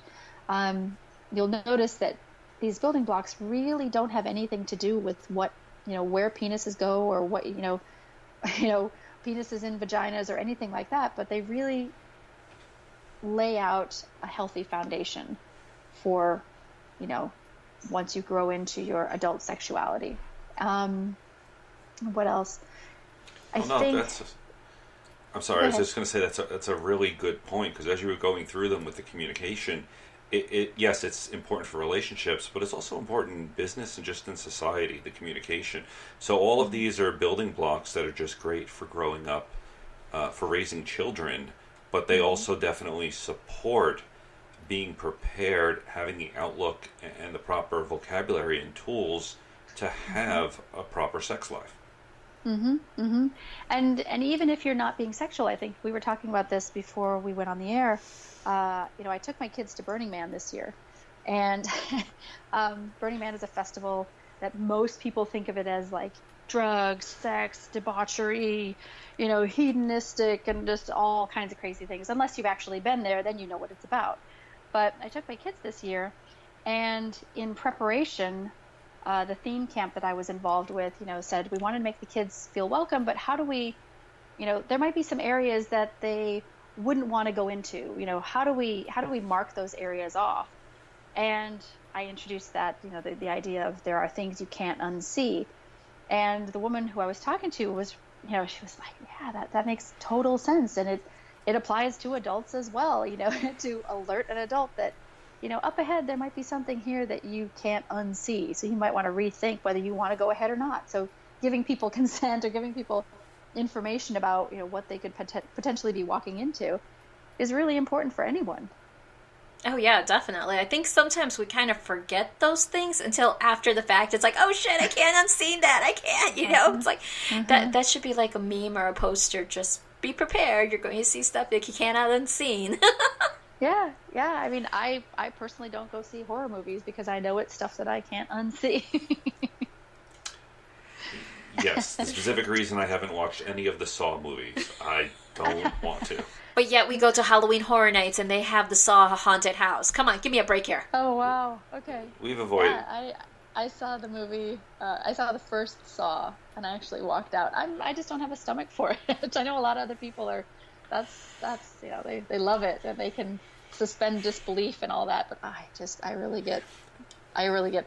You'll notice that these building blocks really don't have anything to do with what, where penises go, or what, penises in vaginas or anything like that, but they really lay out a healthy foundation for, once you grow into your adult sexuality. What else? I'm sorry, I was just going to say that's a really good point, because as you were going through them with the communication, yes, it's important for relationships, but it's also important in business and just in society, the communication. So all of these are building blocks that are just great for growing up, for raising children, but they also definitely support being prepared, having the outlook and the proper vocabulary and tools to have a proper sex life. And even if you're not being sexual, I think we were talking about this before we went on the air. I took my kids to Burning Man this year, and Burning Man is a festival that most people think of it as like drugs, sex, debauchery, hedonistic, and just all kinds of crazy things. Unless you've actually been there, then you know what it's about. But I took my kids this year, and in preparation, the theme camp that I was involved with, said we wanted to make the kids feel welcome, but how do we, there might be some areas that they wouldn't want to go into. How do we mark those areas off? And I introduced that, the idea of there are things you can't unsee. And the woman who I was talking to was, she was like, yeah, that makes total sense, and it applies to adults as well. To alert an adult that, up ahead there might be something here that you can't unsee. So you might want to rethink whether you want to go ahead or not. So giving people consent or giving people information about what they could potentially be walking into is really important for anyone. Oh yeah, definitely. I think sometimes we kind of forget those things until after the fact. It's like, oh shit, I can't unsee that. I can't, It's like that should be like a meme or a poster. Just be prepared. You're going to see stuff that you cannot unseen. Yeah. I mean, I personally don't go see horror movies because I know it's stuff that I can't unsee. Yes, the specific reason I haven't watched any of the Saw movies. I don't want to. But yet we go to Halloween Horror Nights and they have the Saw haunted house. Come on, give me a break here. Oh, wow. Okay. We've avoided. Yeah, I saw the movie. I saw the first Saw, and I actually walked out. I just don't have a stomach for it. I know a lot of other people are. That's they love it, and they can suspend disbelief and all that. But I really get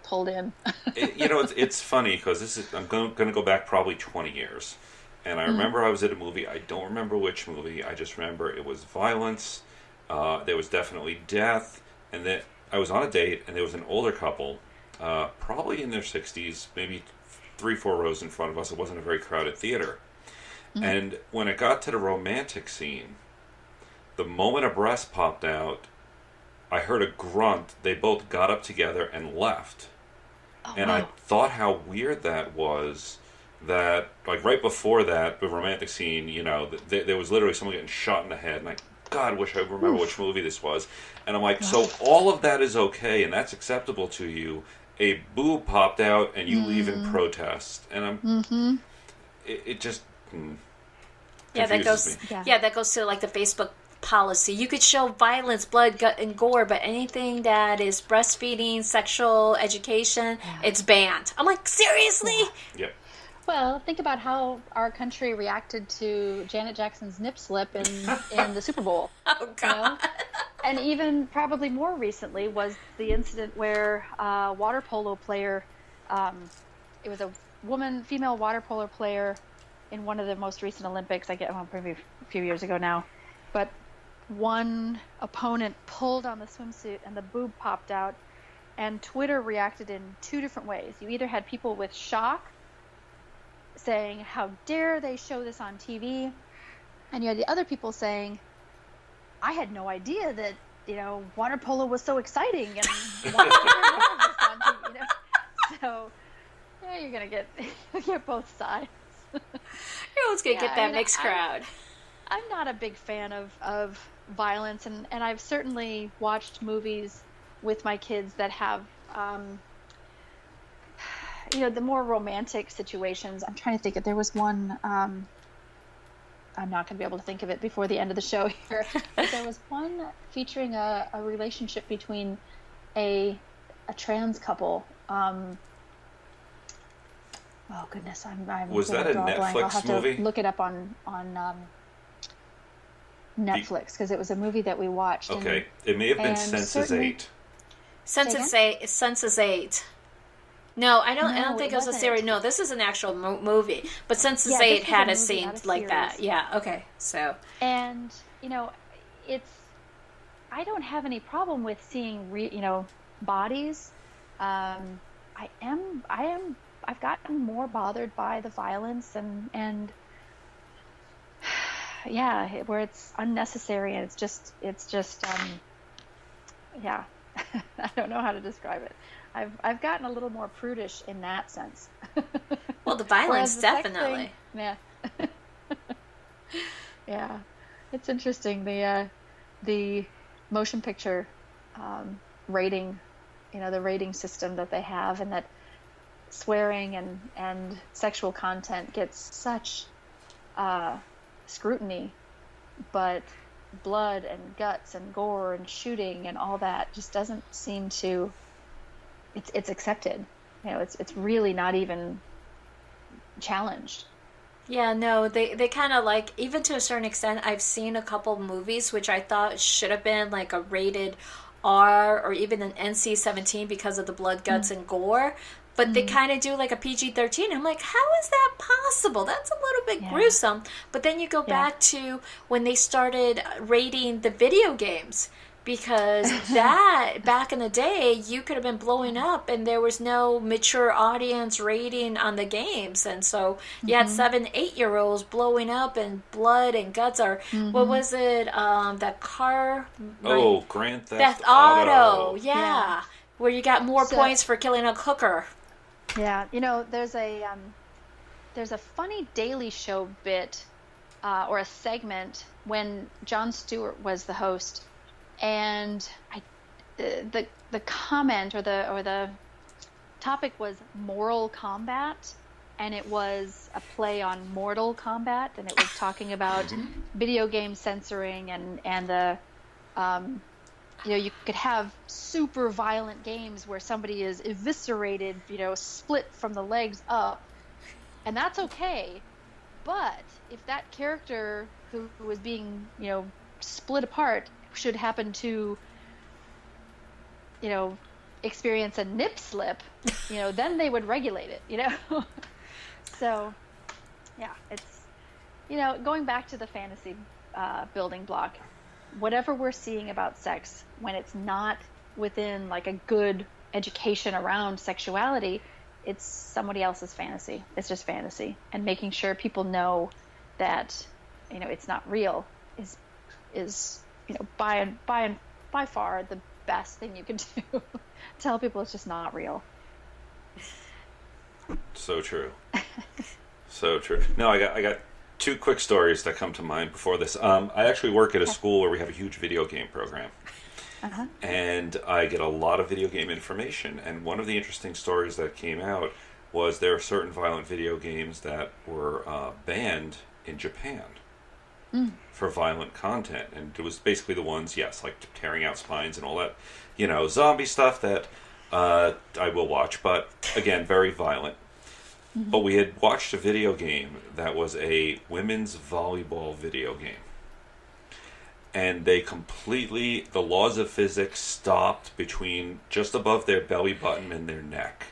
pulled in. It's funny because I'm going to go back probably 20 years. And I remember I was at a movie. I don't remember which movie. I just remember it was violence. There was definitely death. And then I was on a date, and there was an older couple, probably in their 60s, maybe 3-4 rows in front of us. It wasn't a very crowded theater. And when it got to the romantic scene, the moment a breast popped out, I heard a grunt. They both got up together and left. Oh, and wow. I thought how weird that was, that, like, right before that, the romantic scene, you know, there was literally someone getting shot in the head, and I, God, wish I remember which movie this was. And I'm like, so all of that is okay, and that's acceptable to you. A boob popped out, and you leave in protest. And I'm, it just that goes, that goes to, like, the Facebook policy. You could show violence, blood, gut, and gore, but anything that is breastfeeding, sexual education, it's banned. I'm like, seriously? Yeah. Well, think about how our country reacted to Janet Jackson's nip slip in the Super Bowl. Oh, God. You know? And even probably more recently was the incident where a water polo player, it was a female water polo player in one of the most recent Olympics, maybe a few years ago now, but one opponent pulled on the swimsuit and the boob popped out, and Twitter reacted in two different ways. You either had people with shock saying, how dare they show this on TV? And you had the other people saying, I had no idea that, you know, water polo was so exciting, and why would they have this on TV? You know? So, yeah, you're going to get both sides. You're always going to get that mixed crowd. I'm not a big fan of violence, and I've certainly watched movies with my kids that have, the more romantic situations. I'm trying to think. There was one, I'm not going to be able to think of it before the end of the show here, but there was one featuring a relationship between a trans couple. Oh goodness, I'm was that a Netflix blank. I'll have movie? To look it up on Netflix, because it was a movie that we watched. Okay, it may have been Census 8. Census 8. No, I don't think it was a series. No, this is an actual movie. But Census 8 had a scene like that. Yeah. Okay. So. And I don't have any problem with seeing bodies. I've gotten more bothered by the violence and where it's unnecessary, and it's just I don't know how to describe it. I've gotten a little more prudish in that sense. Well, the violence definitely. Yeah. Yeah. It's interesting, the motion picture rating, the rating system that they have, and that swearing and sexual content gets such scrutiny, but blood and guts and gore and shooting and all that just doesn't seem to, it's accepted. It's really not even challenged. Yeah, no, they kind of, like, even to a certain extent, I've seen a couple movies which I thought should have been like a rated R or even an NC-17 because of the blood, guts, and gore. But they kind of do like a PG-13. I'm like, how is that possible? That's a little bit gruesome. But then you go back to when they started rating the video games. Because that, back in the day, you could have been blowing up and there was no mature audience rating on the games. And so you had 7-8-year-olds blowing up and blood and guts are, what was it, that car? Oh, Grand Theft Auto. Yeah. Where you got more points for killing a hooker. Yeah, there's a funny Daily Show bit or a segment when Jon Stewart was the host, and the comment or the topic was moral combat, and it was a play on Mortal Kombat, and it was talking about video game censoring and the you could have super violent games where somebody is eviscerated, split from the legs up, and that's okay. But if that character who was being, split apart should happen to, experience a nip slip, then they would regulate it, So, yeah, going back to the fantasy building block, whatever we're seeing about sex, when it's not within like a good education around sexuality, it's somebody else's fantasy. It's just fantasy. And making sure people know that, it's not real is by far the best thing you can do. Tell people it's just not real. So true. So true. No, I got two quick stories that come to mind before this. I actually work at a school where we have a huge video game program. Uh-huh. And I get a lot of video game information. And one of the interesting stories that came out was there are certain violent video games that were banned in Japan for violent content. And it was basically the ones, yes, like tearing out spines and all that, zombie stuff that I will watch. But again, very violent. Mm-hmm. But we had watched a video game that was a women's volleyball video game. And they the laws of physics stopped between just above their belly button and their neck.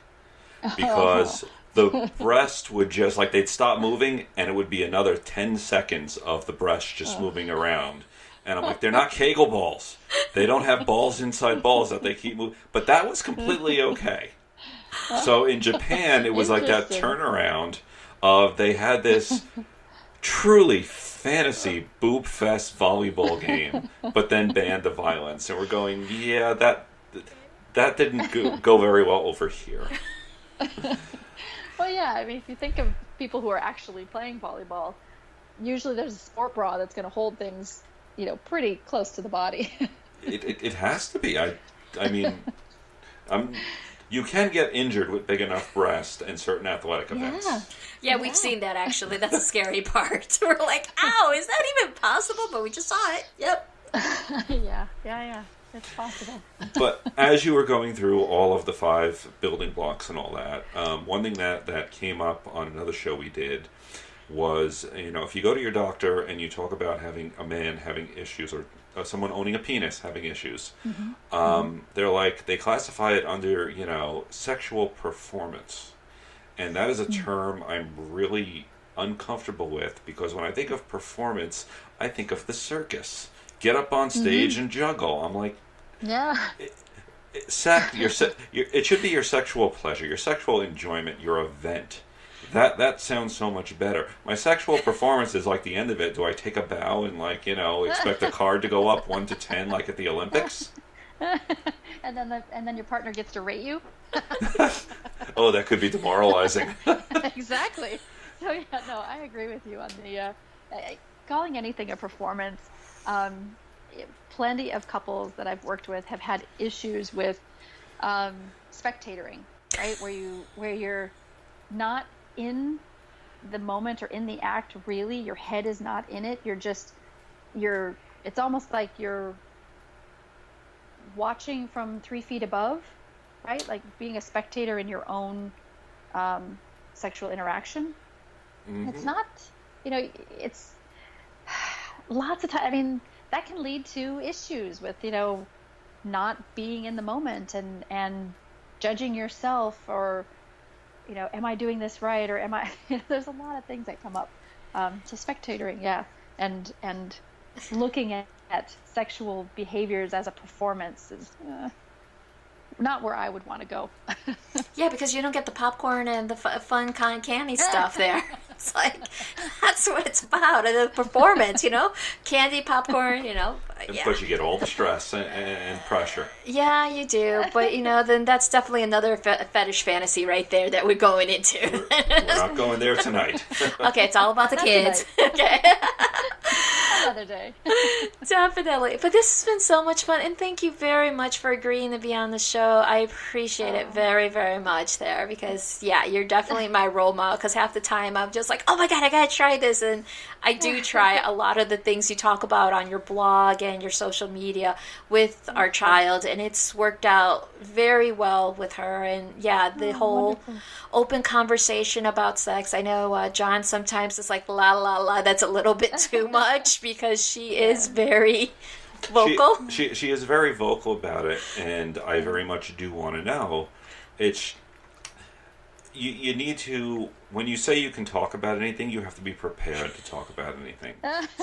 Because the breast would just, they'd stop moving, and it would be another 10 seconds of the breast just moving around. And I'm like, they're not Kegel balls. They don't have balls inside balls that they keep moving. But that was completely okay. So in Japan, it was like that turnaround of they had this truly fantasy boob fest volleyball game, but then banned the violence. And we're going, yeah, that didn't go very well over here. Well, yeah, I mean, if you think of people who are actually playing volleyball, usually there's a sport bra that's going to hold things, pretty close to the body. It has to be. I mean, you can get injured with big enough breast in certain athletic events. Yeah, we've seen that, actually. That's a scary part. We're like, ow, is that even possible? But we just saw it. Yep. Yeah. It's possible. But as you were going through all of the 5 building blocks and all that, one thing that came up on another show we did was, if you go to your doctor and you talk about having a man having issues or someone owning a penis having issues, they classify it under, sexual performance. And that is a term I'm really uncomfortable with, because when I think of performance, I think of the circus. Get up on stage and juggle. I'm like, it should be your sexual pleasure, your sexual enjoyment, your event. That sounds so much better. My sexual performance is like the end of it. Do I take a bow and expect the card to go up 1 to 10 like at the Olympics? and then your partner gets to rate you. Oh, that could be demoralizing. Exactly. So yeah, no, I agree with you on the calling anything a performance. Plenty of couples that I've worked with have had issues with spectatoring, right? Where you're not in the moment or in the act, really. Your head is not in it. It's almost like you're watching from 3 feet above, right? Like being a spectator in your own sexual interaction. Mm-hmm. It's not, it's lots of time. I mean, that can lead to issues with, not being in the moment and judging yourself, or, am I doing this right? Or am I, there's a lot of things that come up to spectatoring. Yeah. And looking at sexual behaviors as a performance is not where I would want to go. Yeah, because you don't get the popcorn and the fun kind of candy stuff there. It's like, that's what it's about, the performance, candy, popcorn, yeah. But you get all the stress and pressure. Yeah, you do. But, then that's definitely another fetish fantasy right there that we're going into. We're not going there tonight. Okay, it's all about the kids. Okay. Another day. Definitely. But this has been so much fun, and thank you very much for agreeing to be on the show. I appreciate it very, very much there, because, yeah, you're definitely my role model, because half the time I'm just like, oh my God, I gotta try this, and I do try a lot of the things you talk about on your blog and your social media with our child, and it's worked out very well with her. And yeah, the whole open conversation about sex. I know John sometimes is like, la la la, that's a little bit too much, because she is very vocal. She is very vocal about it, and I very much do want to know. you need to, when you say you can talk about anything, you have to be prepared to talk about anything.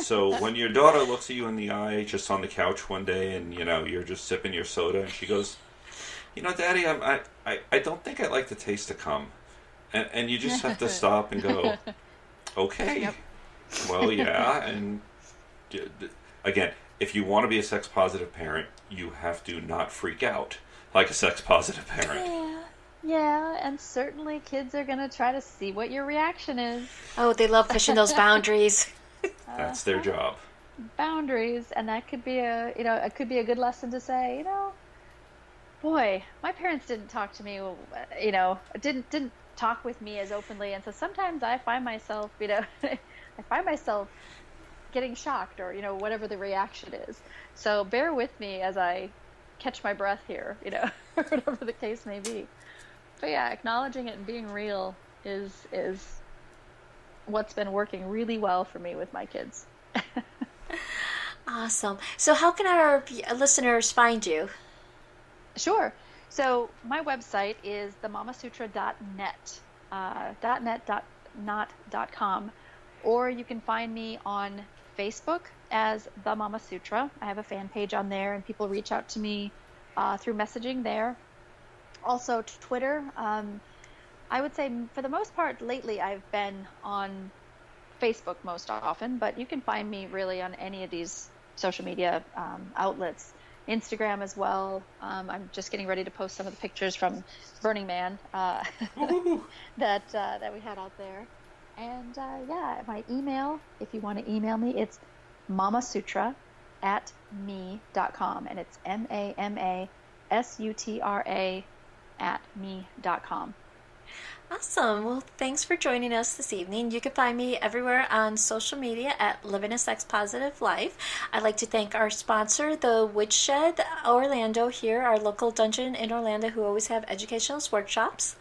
So when your daughter looks at you in the eye just on the couch one day and, you're just sipping your soda and she goes, Daddy, I don't think I like the taste of cum. And you just have to stop and go, okay, Yep. well, yeah. And again, if you want to be a sex-positive parent, you have to not freak out like a sex-positive parent. Yeah, and certainly kids are going to try to see what your reaction is. Oh, they love pushing those boundaries. That's their job. Boundaries, and that could be it could be a good lesson to say, boy, my parents didn't talk to me, didn't talk with me as openly, and so sometimes I find myself, getting shocked or, whatever the reaction is. So bear with me as I catch my breath here, or whatever the case may be. But yeah, acknowledging it and being real is what's been working really well for me with my kids. Awesome. So how can our listeners find you? Sure. So my website is themamasutra.net, .net, .com, or you can find me on Facebook as The Mama Sutra. I have a fan page on there, and people reach out to me through messaging there. Also Twitter. I would say for the most part lately I've been on Facebook most often, but you can find me really on any of these social media outlets. Instagram as well. I'm just getting ready to post some of the pictures from Burning Man that we had out there. And my email, if you want to email me, it's mamasutra@me.com, and it's MAMASUTRA@me.com. Awesome. Well, thanks for joining us this evening. You can find me everywhere on social media at Living a Sex Positive Life. I'd like to thank our sponsor, the Woodshed Orlando here, our local dungeon in Orlando, who always have educational workshops.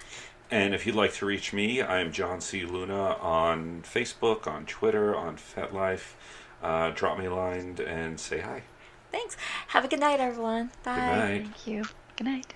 And if you'd like to reach me, I'm John C. Luna on Facebook, on Twitter, on FetLife. Drop me a line and say hi. Thanks. Have a good night, everyone. Bye. Good night. Thank you. Good night.